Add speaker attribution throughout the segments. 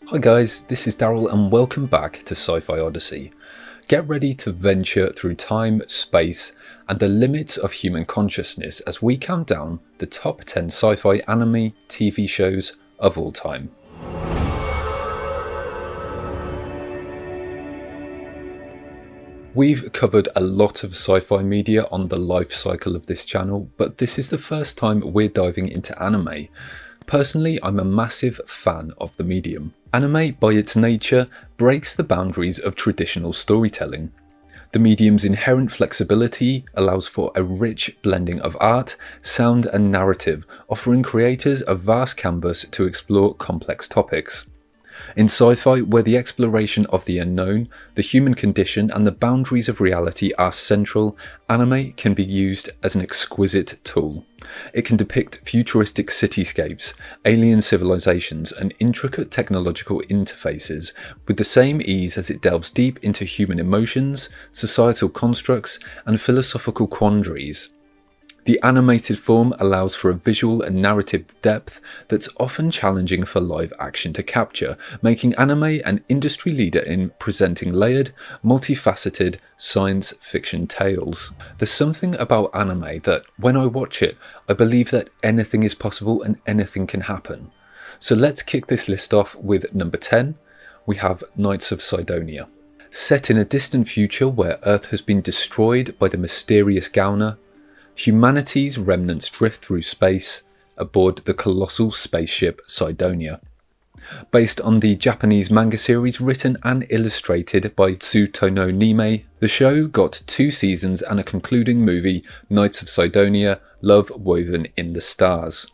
Speaker 1: Hi guys, this is Daryl and welcome back to Sci-Fi Odyssey. Get ready to venture through time, space, and the limits of human consciousness as we count down the top 10 sci-fi anime TV shows of all time. We've covered a lot of sci-fi media on the life cycle of this channel, but this is the first time we're diving into anime. Personally, I'm a massive fan of the medium. Anime, by its nature, breaks the boundaries of traditional storytelling. The medium's inherent flexibility allows for a rich blending of art, sound and narrative, offering creators a vast canvas to explore complex topics. In sci-fi, where the exploration of the unknown, the human condition and the boundaries of reality are central, anime can be used as an exquisite tool. It can depict futuristic cityscapes, alien civilizations and intricate technological interfaces with the same ease as it delves deep into human emotions, societal constructs and philosophical quandaries. The animated form allows for a visual and narrative depth that's often challenging for live action to capture, making anime an industry leader in presenting layered, multifaceted science fiction tales. There's something about anime that, when I watch it, I believe that anything is possible and anything can happen. So let's kick this list off with number 10. We have Knights of Sidonia. Set in a distant future where Earth has been destroyed by the mysterious Gauner, humanity's remnants drift through space aboard the colossal spaceship Sidonia. Based on the Japanese manga series written and illustrated by Tsutono Nime, the show got 2 seasons and a concluding movie, Knights of Sidonia: Love Woven in the Stars.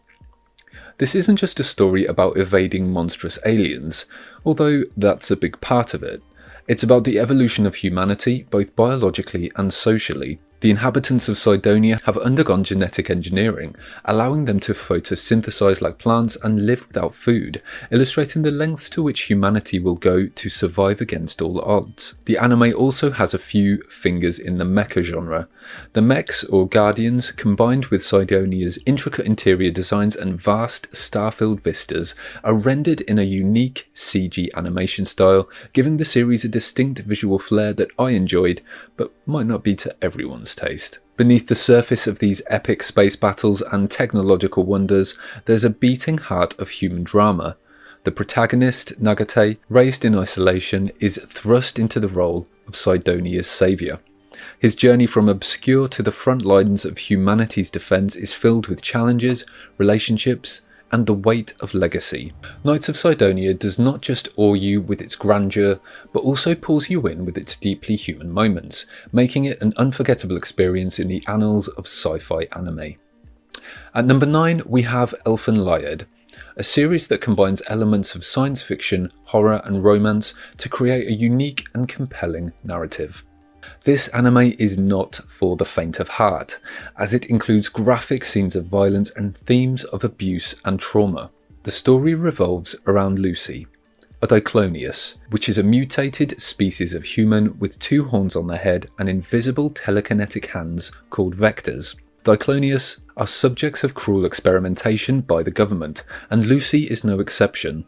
Speaker 1: This isn't just a story about evading monstrous aliens, although that's a big part of it. It's about the evolution of humanity, both biologically and socially. The inhabitants of Sidonia have undergone genetic engineering, allowing them to photosynthesize like plants and live without food, illustrating the lengths to which humanity will go to survive against all odds. The anime also has a few fingers in the mecha genre. The mechs, or guardians, combined with Sidonia's intricate interior designs and vast star-filled vistas, are rendered in a unique CG animation style, giving the series a distinct visual flair that I enjoyed, but might not be to everyone's taste. Beneath the surface of these epic space battles and technological wonders, there's a beating heart of human drama. The protagonist, Nagate, raised in isolation, is thrust into the role of Sidonia's saviour. His journey from obscure to the front lines of humanity's defence is filled with challenges, relationships, and the weight of legacy. Knights of Sidonia does not just awe you with its grandeur, but also pulls you in with its deeply human moments, making it an unforgettable experience in the annals of sci-fi anime. At number 9, we have Elfen Lied, a series that combines elements of science fiction, horror and romance to create a unique and compelling narrative. This anime is not for the faint of heart, as it includes graphic scenes of violence and themes of abuse and trauma. The story revolves around Lucy, a Diclonius, which is a mutated species of human with 2 horns on their head and invisible telekinetic hands called vectors. Diclonius are subjects of cruel experimentation by the government, and Lucy is no exception.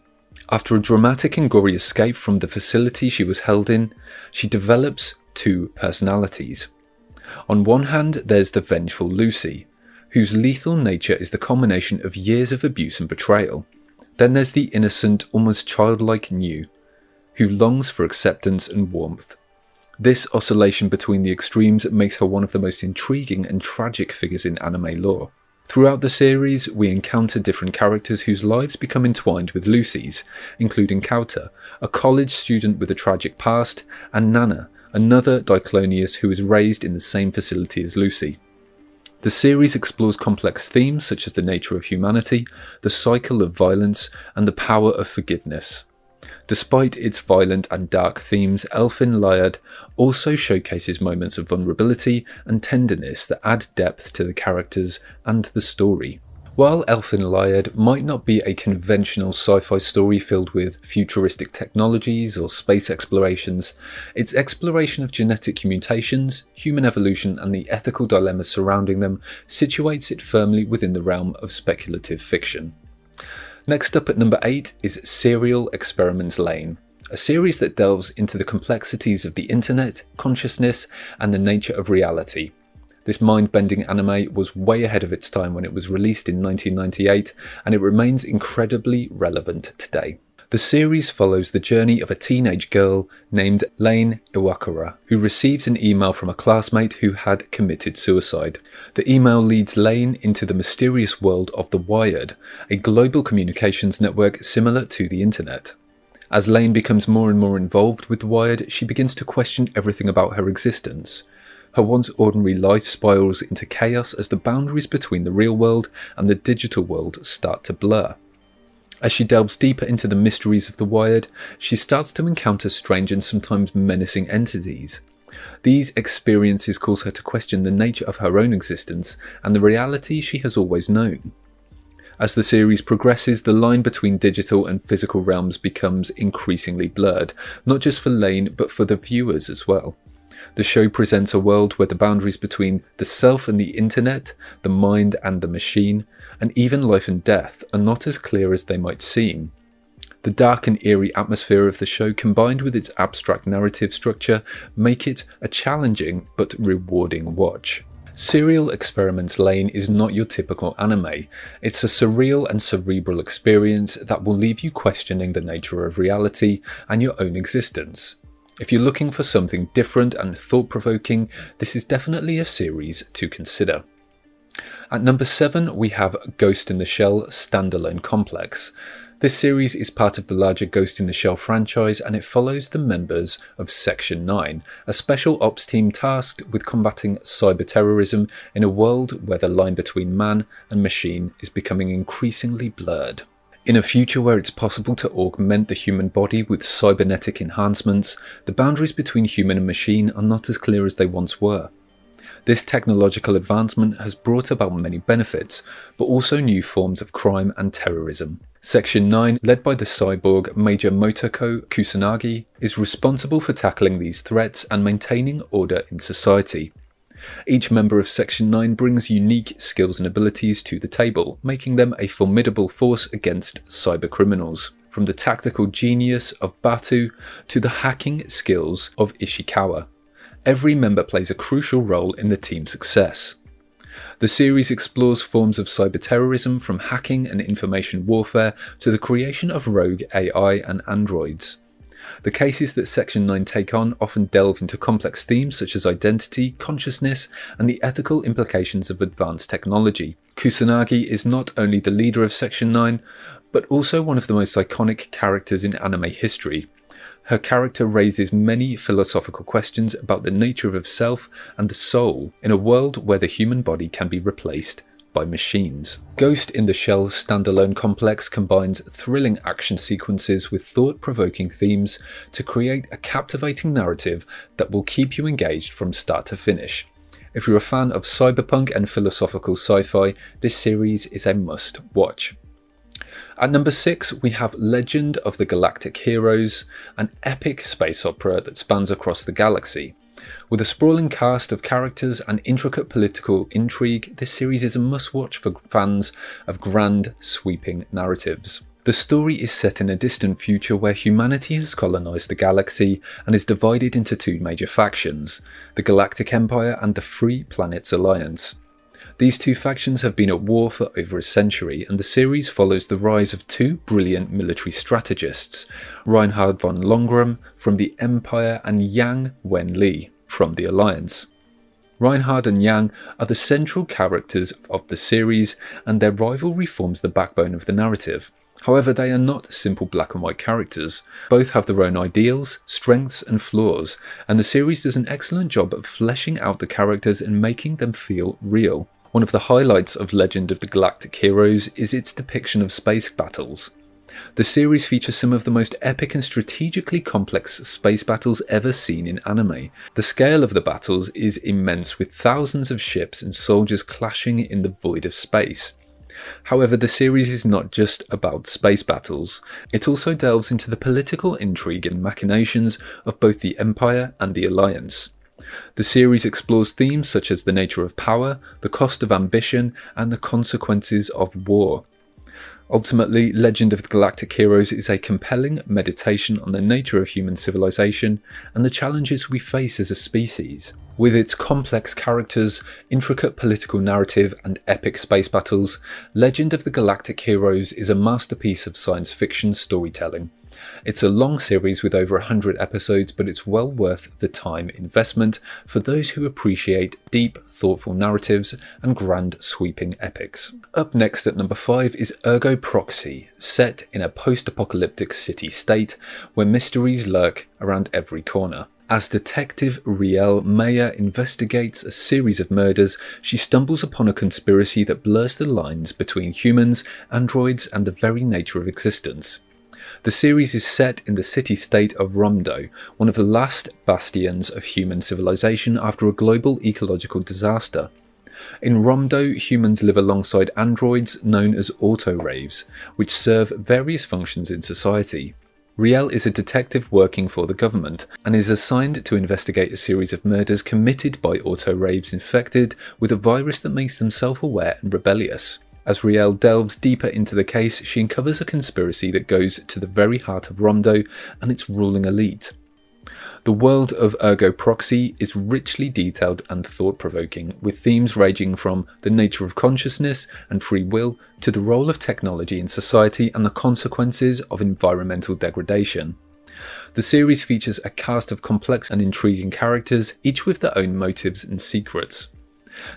Speaker 1: After a dramatic and gory escape from the facility she was held in, she develops 2 personalities. On one hand, there's the vengeful Lucy, whose lethal nature is the culmination of years of abuse and betrayal. Then there's the innocent, almost childlike New, who longs for acceptance and warmth. This oscillation between the extremes makes her one of the most intriguing and tragic figures in anime lore. Throughout the series, we encounter different characters whose lives become entwined with Lucy's, including Kauta, a college student with a tragic past, and Nana, another Diclonius who is raised in the same facility as Lucy. The series explores complex themes such as the nature of humanity, the cycle of violence, and the power of forgiveness. Despite its violent and dark themes, Elfen Lied also showcases moments of vulnerability and tenderness that add depth to the characters and the story. While Elfen Lied might not be a conventional sci-fi story filled with futuristic technologies or space explorations, its exploration of genetic mutations, human evolution and the ethical dilemmas surrounding them situates it firmly within the realm of speculative fiction. Next up at number 8 is Serial Experiment Lain, a series that delves into the complexities of the internet, consciousness, and the nature of reality. This mind-bending anime was way ahead of its time when it was released in 1998, and it remains incredibly relevant today. The series follows the journey of a teenage girl named Lain Iwakura, who receives an email from a classmate who had committed suicide. The email leads Lain into the mysterious world of the Wired, a global communications network similar to the internet. As Lain becomes more and more involved with the Wired, she begins to question everything about her existence. Her once ordinary life spirals into chaos as the boundaries between the real world and the digital world start to blur. As she delves deeper into the mysteries of the Wired, she starts to encounter strange and sometimes menacing entities. These experiences cause her to question the nature of her own existence and the reality she has always known. As the series progresses, the line between digital and physical realms becomes increasingly blurred, not just for Lain but for the viewers as well. The show presents a world where the boundaries between the self and the internet, the mind and the machine, and even life and death are not as clear as they might seem. The dark and eerie atmosphere of the show, combined with its abstract narrative structure, make it a challenging but rewarding watch. Serial Experiment Lain is not your typical anime. It's a surreal and cerebral experience that will leave you questioning the nature of reality and your own existence. If you're looking for something different and thought-provoking, this is definitely a series to consider. At number 7 we have Ghost in the Shell Standalone Complex. This series is part of the larger Ghost in the Shell franchise, and it follows the members of Section 9, a special ops team tasked with combating cyber-terrorism in a world where the line between man and machine is becoming increasingly blurred. In a future where it's possible to augment the human body with cybernetic enhancements, the boundaries between human and machine are not as clear as they once were. This technological advancement has brought about many benefits, but also new forms of crime and terrorism. Section 9, led by the cyborg Major Motoko Kusanagi, is responsible for tackling these threats and maintaining order in society. Each member of Section 9 brings unique skills and abilities to the table, making them a formidable force against cybercriminals. From the tactical genius of Batu to the hacking skills of Ishikawa, every member plays a crucial role in the team's success. The series explores forms of cyber-terrorism, from hacking and information warfare to the creation of rogue AI and androids. The cases that Section 9 take on often delve into complex themes such as identity, consciousness, and the ethical implications of advanced technology. Kusanagi is not only the leader of Section 9, but also one of the most iconic characters in anime history. Her character raises many philosophical questions about the nature of self and the soul in a world where the human body can be replaced by machines. Ghost in the Shell Standalone Complex combines thrilling action sequences with thought-provoking themes to create a captivating narrative that will keep you engaged from start to finish. If you're a fan of cyberpunk and philosophical sci-fi, this series is a must-watch. At number 6 we have Legend of the Galactic Heroes, an epic space opera that spans across the galaxy. With a sprawling cast of characters and intricate political intrigue, this series is a must-watch for fans of grand, sweeping narratives. The story is set in a distant future where humanity has colonized the galaxy and is divided into two major factions, the Galactic Empire and the Free Planets Alliance. These two factions have been at war for over a century, and the series follows the rise of two brilliant military strategists, Reinhard von Longram from the Empire and Yang Wen-li from the Alliance. Reinhard and Yang are the central characters of the series, and their rivalry forms the backbone of the narrative. However, they are not simple black and white characters. Both have their own ideals, strengths and flaws, and the series does an excellent job of fleshing out the characters and making them feel real. One of the highlights of Legend of the Galactic Heroes is its depiction of space battles. The series features some of the most epic and strategically complex space battles ever seen in anime. The scale of the battles is immense, with thousands of ships and soldiers clashing in the void of space. However, the series is not just about space battles. It also delves into the political intrigue and machinations of both the Empire and the Alliance. The series explores themes such as the nature of power, the cost of ambition, and the consequences of war. Ultimately, Legend of the Galactic Heroes is a compelling meditation on the nature of human civilization and the challenges we face as a species. With its complex characters, intricate political narrative, and epic space battles, Legend of the Galactic Heroes is a masterpiece of science fiction storytelling. It's a long series with over 100 episodes, but it's well worth the time investment for those who appreciate deep, thoughtful narratives and grand sweeping epics. Up next at number 5 is Ergo Proxy, set in a post-apocalyptic city-state where mysteries lurk around every corner. As Detective Riel Meyer investigates a series of murders, she stumbles upon a conspiracy that blurs the lines between humans, androids, and the very nature of existence. The series is set in the city-state of Romdo, one of the last bastions of human civilization after a global ecological disaster. In Romdo, humans live alongside androids known as auto-raves, which serve various functions in society. Riel is a detective working for the government, and is assigned to investigate a series of murders committed by auto-raves infected with a virus that makes them self-aware and rebellious. As Riel delves deeper into the case, she uncovers a conspiracy that goes to the very heart of Romdo and its ruling elite. The world of Ergo Proxy is richly detailed and thought-provoking, with themes ranging from the nature of consciousness and free will to the role of technology in society and the consequences of environmental degradation. The series features a cast of complex and intriguing characters, each with their own motives and secrets.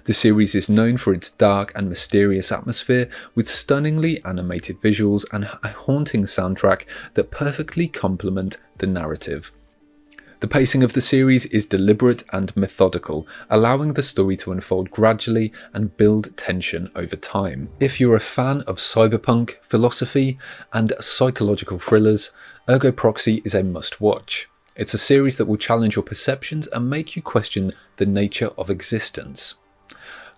Speaker 1: The series is known for its dark and mysterious atmosphere, with stunningly animated visuals and a haunting soundtrack that perfectly complement the narrative. The pacing of the series is deliberate and methodical, allowing the story to unfold gradually and build tension over time. If you're a fan of cyberpunk, philosophy, and psychological thrillers, Ergo Proxy is a must-watch. It's a series that will challenge your perceptions and make you question the nature of existence.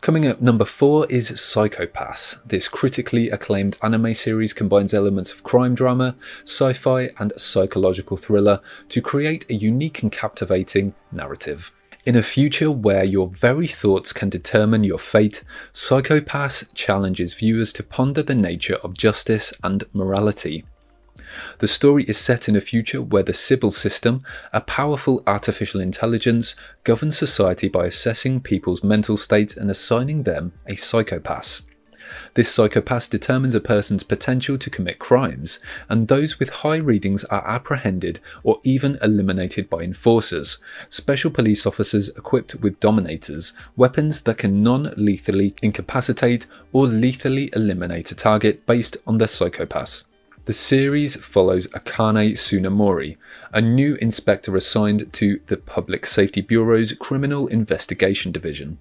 Speaker 1: Coming up number 4 is Psycho-Pass. This critically acclaimed anime series combines elements of crime drama, sci-fi, and psychological thriller to create a unique and captivating narrative. In a future where your very thoughts can determine your fate, Psycho-Pass challenges viewers to ponder the nature of justice and morality. The story is set in a future where the Sybil system, a powerful artificial intelligence, governs society by assessing people's mental states and assigning them a psychopath. This psychopath determines a person's potential to commit crimes, and those with high readings are apprehended or even eliminated by enforcers, special police officers equipped with dominators, weapons that can non-lethally incapacitate or lethally eliminate a target based on their psychopaths. The series follows Akane Tsunemori, a new inspector assigned to the Public Safety Bureau's Criminal Investigation Division.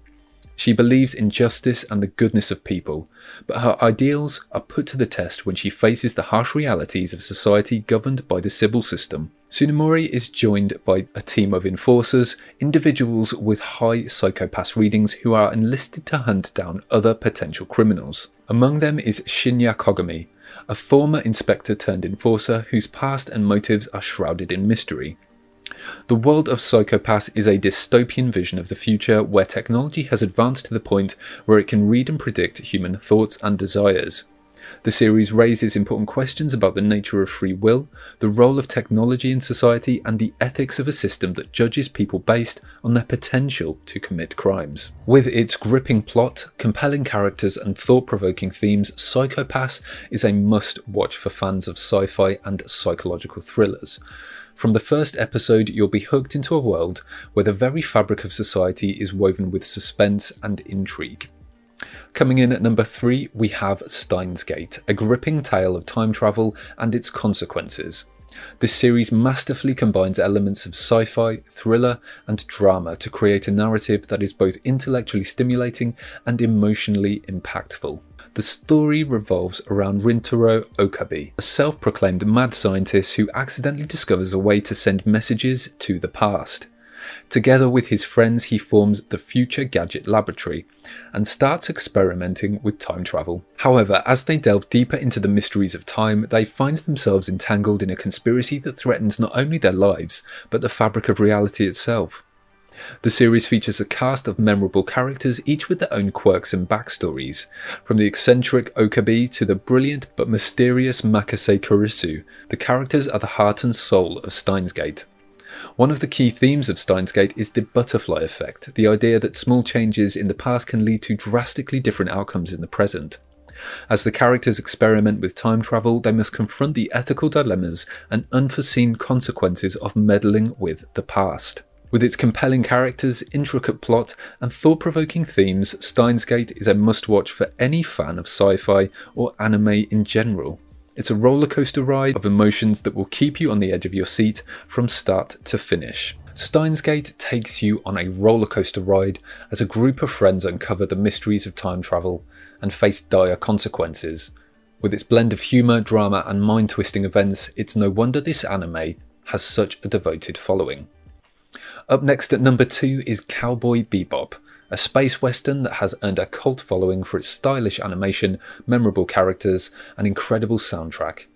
Speaker 1: She believes in justice and the goodness of people, but her ideals are put to the test when she faces the harsh realities of society governed by the Sybil system. Tsunemori is joined by a team of enforcers, individuals with high psychopath readings who are enlisted to hunt down other potential criminals. Among them is Shinya Kogami, a former inspector turned enforcer whose past and motives are shrouded in mystery. The world of Psycho-Pass is a dystopian vision of the future where technology has advanced to the point where it can read and predict human thoughts and desires. The series raises important questions about the nature of free will, the role of technology in society, and the ethics of a system that judges people based on their potential to commit crimes. With its gripping plot, compelling characters, and thought-provoking themes, Psycho-Pass is a must-watch for fans of sci-fi and psychological thrillers. From the first episode, you'll be hooked into a world where the very fabric of society is woven with suspense and intrigue. Coming in at number 3, we have Steins Gate, a gripping tale of time travel and its consequences. This series masterfully combines elements of sci-fi, thriller, and drama to create a narrative that is both intellectually stimulating and emotionally impactful. The story revolves around Rintaro Okabe, a self-proclaimed mad scientist who accidentally discovers a way to send messages to the past. Together with his friends, he forms the Future Gadget Laboratory and starts experimenting with time travel. However, as they delve deeper into the mysteries of time, they find themselves entangled in a conspiracy that threatens not only their lives, but the fabric of reality itself. The series features a cast of memorable characters, each with their own quirks and backstories. From the eccentric Okabe to the brilliant but mysterious Makase Kurisu, the characters are the heart and soul of Steins Gate. One of the key themes of Steins Gate is the butterfly effect, the idea that small changes in the past can lead to drastically different outcomes in the present. As the characters experiment with time travel, they must confront the ethical dilemmas and unforeseen consequences of meddling with the past. With its compelling characters, intricate plot, and thought-provoking themes, Steins Gate is a must-watch for any fan of sci-fi or anime in general. It's a rollercoaster ride of emotions that will keep you on the edge of your seat from start to finish. Steins Gate takes you on a rollercoaster ride as a group of friends uncover the mysteries of time travel and face dire consequences. With its blend of humour, drama, and mind-twisting events, it's no wonder this anime has such a devoted following. Up next at number 2 is Cowboy Bebop, a space western that has earned a cult following for its stylish animation, memorable characters, and incredible soundtrack.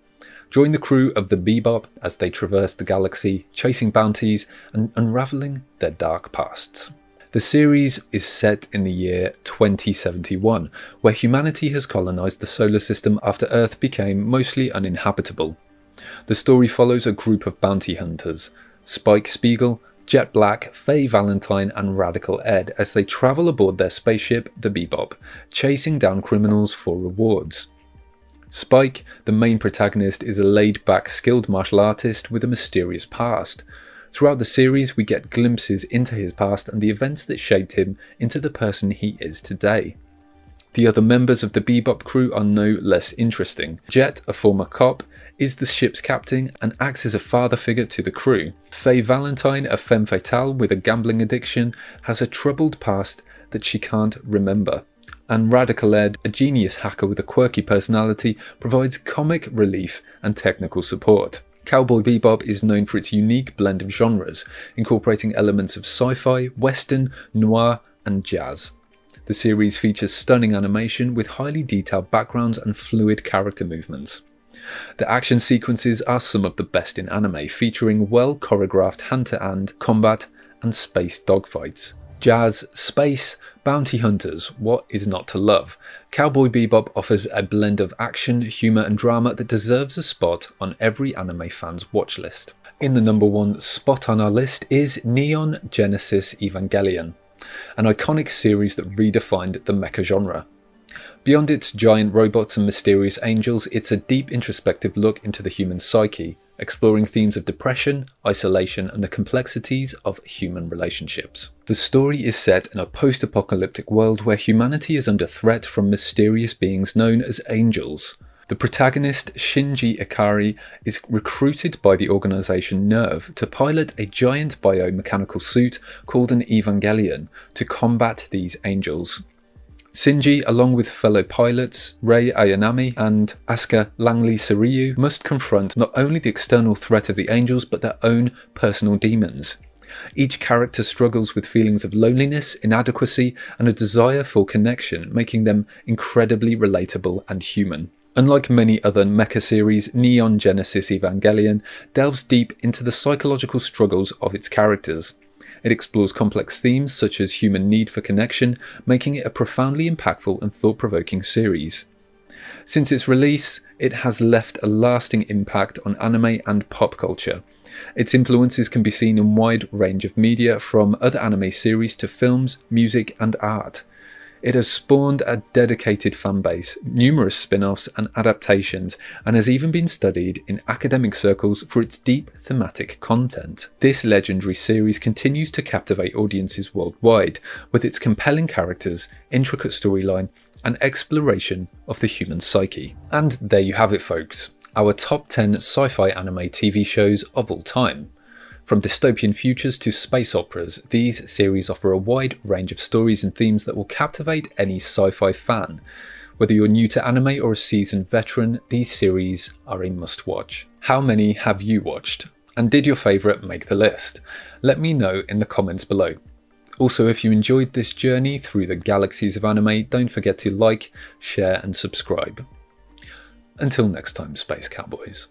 Speaker 1: Join the crew of the Bebop as they traverse the galaxy, chasing bounties and unravelling their dark pasts. The series is set in the year 2071, where humanity has colonised the solar system after Earth became mostly uninhabitable. The story follows a group of bounty hunters, Spike Spiegel, Jet Black, Faye Valentine and Radical Ed, as they travel aboard their spaceship, the Bebop, chasing down criminals for rewards. Spike, the main protagonist, is a laid-back, skilled martial artist with a mysterious past. Throughout the series, we get glimpses into his past and the events that shaped him into the person he is today. The other members of the Bebop crew are no less interesting. Jet, a former cop, is the ship's captain and acts as a father figure to the crew. Faye Valentine, a femme fatale with a gambling addiction, has a troubled past that she can't remember. And Radical Ed, a genius hacker with a quirky personality, provides comic relief and technical support. Cowboy Bebop is known for its unique blend of genres, incorporating elements of sci-fi, western, noir, and jazz. The series features stunning animation with highly detailed backgrounds and fluid character movements. The action sequences are some of the best in anime, featuring well-choreographed hand-to-hand combat and space dogfights. Jazz, space, bounty hunters, what is not to love? Cowboy Bebop offers a blend of action, humour and drama that deserves a spot on every anime fan's watch list. In the number 1 spot on our list is Neon Genesis Evangelion, an iconic series that redefined the mecha genre. Beyond its giant robots and mysterious angels, it's a deep introspective look into the human psyche, exploring themes of depression, isolation, and the complexities of human relationships. The story is set in a post-apocalyptic world where humanity is under threat from mysterious beings known as angels. The protagonist, Shinji Ikari, is recruited by the organisation NERV to pilot a giant biomechanical suit called an Evangelion to combat these angels. Shinji, along with fellow pilots Rei Ayanami and Asuka Langley Suryu, must confront not only the external threat of the angels but their own personal demons. Each character struggles with feelings of loneliness, inadequacy, and a desire for connection, making them incredibly relatable and human. Unlike many other mecha series, Neon Genesis Evangelion delves deep into the psychological struggles of its characters. It explores complex themes such as human need for connection, making it a profoundly impactful and thought-provoking series. Since its release, it has left a lasting impact on anime and pop culture. Its influences can be seen in a wide range of media, from other anime series to films, music, and art. It has spawned a dedicated fanbase, numerous spin-offs and adaptations, and has even been studied in academic circles for its deep thematic content. This legendary series continues to captivate audiences worldwide, with its compelling characters, intricate storyline, and exploration of the human psyche. And there you have it, folks, our top 10 sci-fi anime TV shows of all time. From dystopian futures to space operas, these series offer a wide range of stories and themes that will captivate any sci-fi fan. Whether you're new to anime or a seasoned veteran, these series are a must-watch. How many have you watched? And did your favourite make the list? Let me know in the comments below. Also, if you enjoyed this journey through the galaxies of anime, don't forget to like, share and subscribe. Until next time, Space Cowboys.